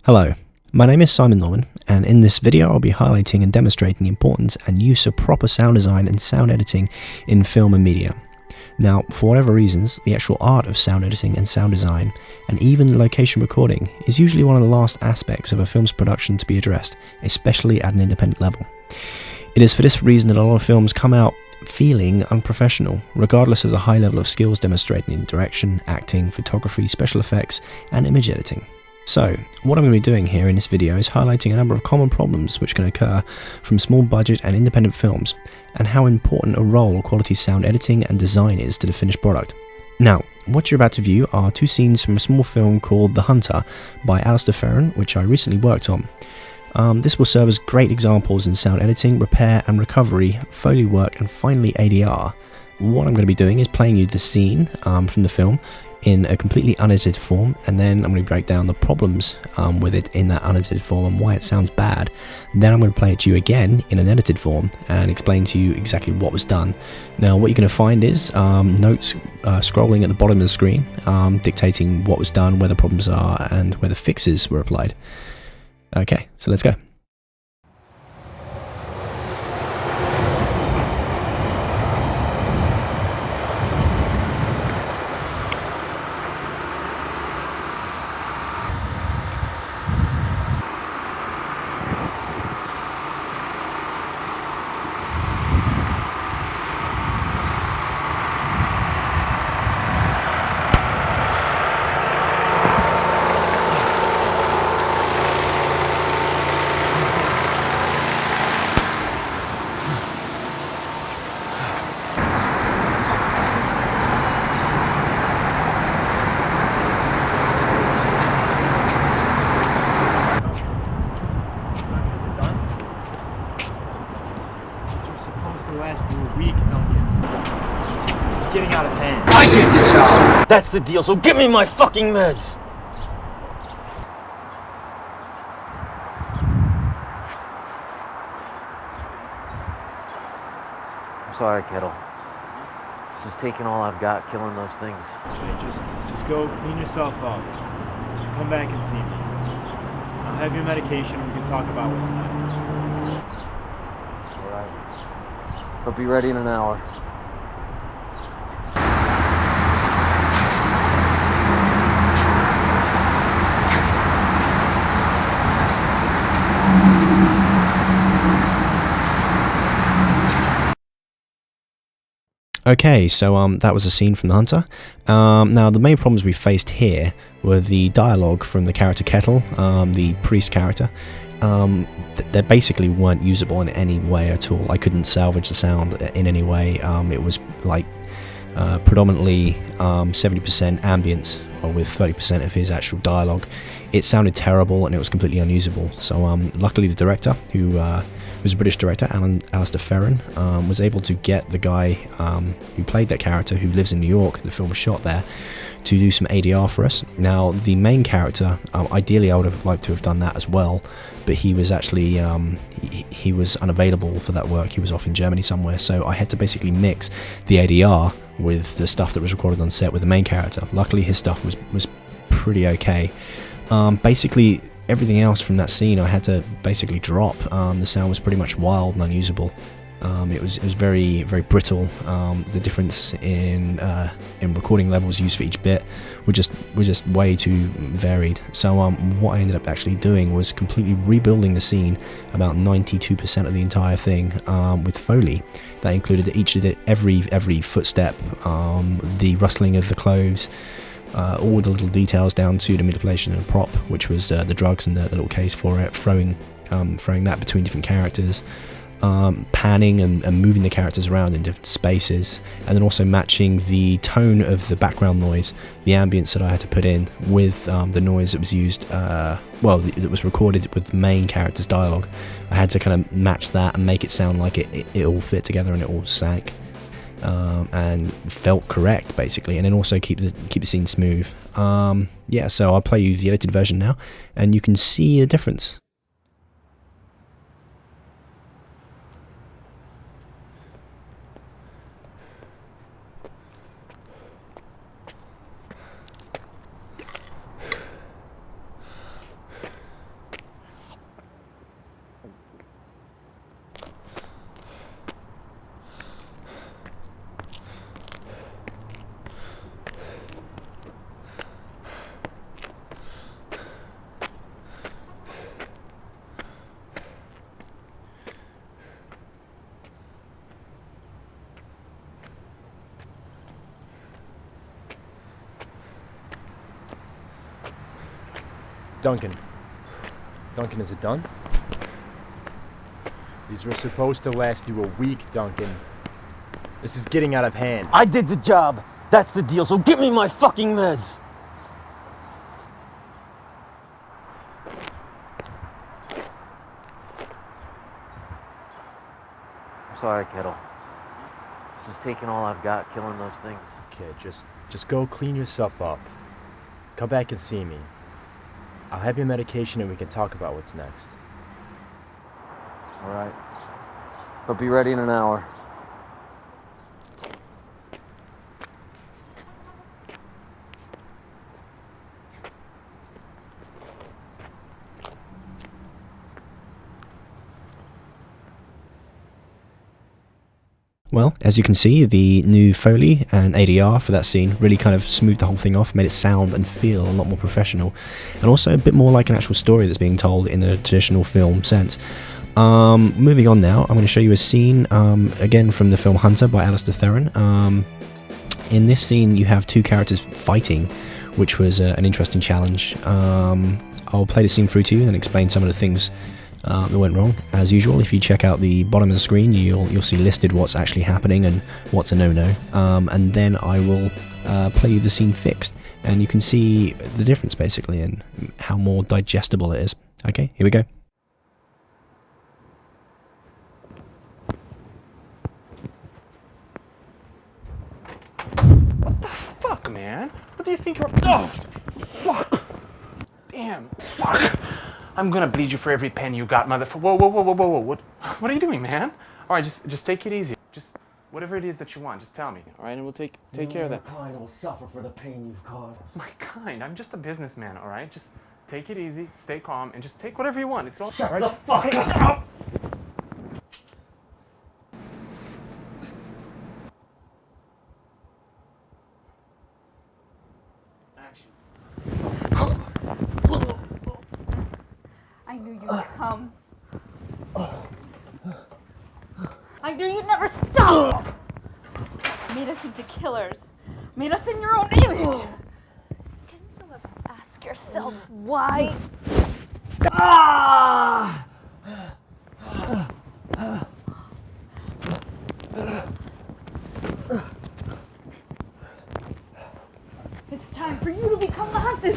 Hello, my name is Simon Norman, and in this video I'll be highlighting and demonstrating the importance and use of proper sound design and sound editing in film and media. Now, for whatever reasons, the actual art of sound editing and sound design, and even location recording, is usually one of the last aspects of a film's production to be addressed, especially at an independent level. It is for this reason that a lot of films come out feeling unprofessional, regardless of the high level of skills demonstrated in direction, acting, photography, special effects, and image editing. So, what I'm going to be doing here in this video is highlighting a number of common problems which can occur from small budget and independent films, and how important a role quality sound editing and design is to the finished product. Now, what you're about to view are two scenes from a small film called The Hunter by Alistair Fearon, which I recently worked on. This will serve as great examples in sound editing, repair and recovery, Foley work, and finally ADR. What I'm going to be doing is playing you the scene from the film in a completely unedited form, and then I'm going to break down the problems with it in that unedited form and why it sounds bad. Then I'm going to play it to you again in an edited form and explain to you exactly what was done. Now, what you're going to find is notes scrolling at the bottom of the screen, dictating what was done, where the problems are, and where the fixes were applied. Okay, so let's go. Last you a week, Duncan. This is getting out of hand. I did the job! That's the deal, so give me my fucking meds! I'm sorry, Kettle. This is taking all I've got, killing those things. Okay, just go clean yourself up. Come back and see me. I'll have your medication and we can talk about what's next. Alright. I'll be ready in an hour. Okay, so that was a scene from The Hunter. Now, the main problems we faced here were the dialogue from the character Kettle, the priest character. They basically weren't usable in any way at all. I couldn't salvage the sound in any way. It was like predominantly 70% ambient, with 30% of his actual dialogue. It sounded terrible and it was completely unusable. So luckily the director, who was a British director, Alistair Fearon, was able to get the guy who played that character, who lives in New York, the film was shot there, to do some ADR for us. Now, the main character, ideally I would have liked to have done that as well, but he was actually he was unavailable for that work. He was off in Germany somewhere, so I had to basically mix the ADR with the stuff that was recorded on set with the main character. Luckily his stuff was pretty okay. Basically everything else from that scene I had to basically drop. The sound was pretty much wild and unusable. It was very, very brittle. The difference in recording levels used for each bit were just way too varied. So what I ended up actually doing was completely rebuilding the scene, about 92% of the entire thing, with Foley. That included every footstep, the rustling of the clothes, all the little details down to the manipulation of the prop, which was the drugs and the little case for it, throwing that between different characters. Panning and moving the characters around in different spaces, and then also matching the tone of the background noise, the ambience that I had to put in with the noise that was used, that was recorded with the main character's dialogue. I had to kind of match that and make it sound like it all fit together and it all sank and felt correct, basically, and then also keep the scene smooth. Yeah, so I'll play you the edited version now, and you can see the difference. Duncan. Duncan, is it done? These were supposed to last you a week, Duncan. This is getting out of hand. I did the job. That's the deal, so give me my fucking meds. I'm sorry, Kettle. It's just taking all I've got, killing those things. Kid, just go clean yourself up. Come back and see me. I'll have your medication and we can talk about what's next. All right. But be ready in an hour. Well, as you can see, the new Foley and ADR for that scene really kind of smoothed the whole thing off, made it sound and feel a lot more professional, and also a bit more like an actual story that's being told in the traditional film sense. Moving on now, I'm going to show you a scene, again from the film Hunter by Alistair Theron. In this scene, you have two characters fighting, which was an interesting challenge. I'll play the scene through to you and explain some of the things that went wrong. As usual, if you check out the bottom of the screen, you'll see listed what's actually happening and what's a no-no. And then I will play you the scene fixed, and you can see the difference basically and how more digestible it is. Okay, here we go. What the fuck, man? What do you think you're... Oh, fuck. Damn, fuck. I'm gonna bleed you for every penny you got, motherfucker. Whoa. What are you doing, man? All right, just take it easy. Just whatever it is that you want, just tell me, all right? And we'll take care of that. Your kind will suffer for the pain you've caused. My kind? I'm just a businessman, all right? Just take it easy, stay calm, and just take whatever you want. It's all... Shut the fuck up! I knew you'd come. I knew you'd never stop! Made us into killers. Made us in your own image. Didn't you ever ask yourself why? It's time for you to become the hunted.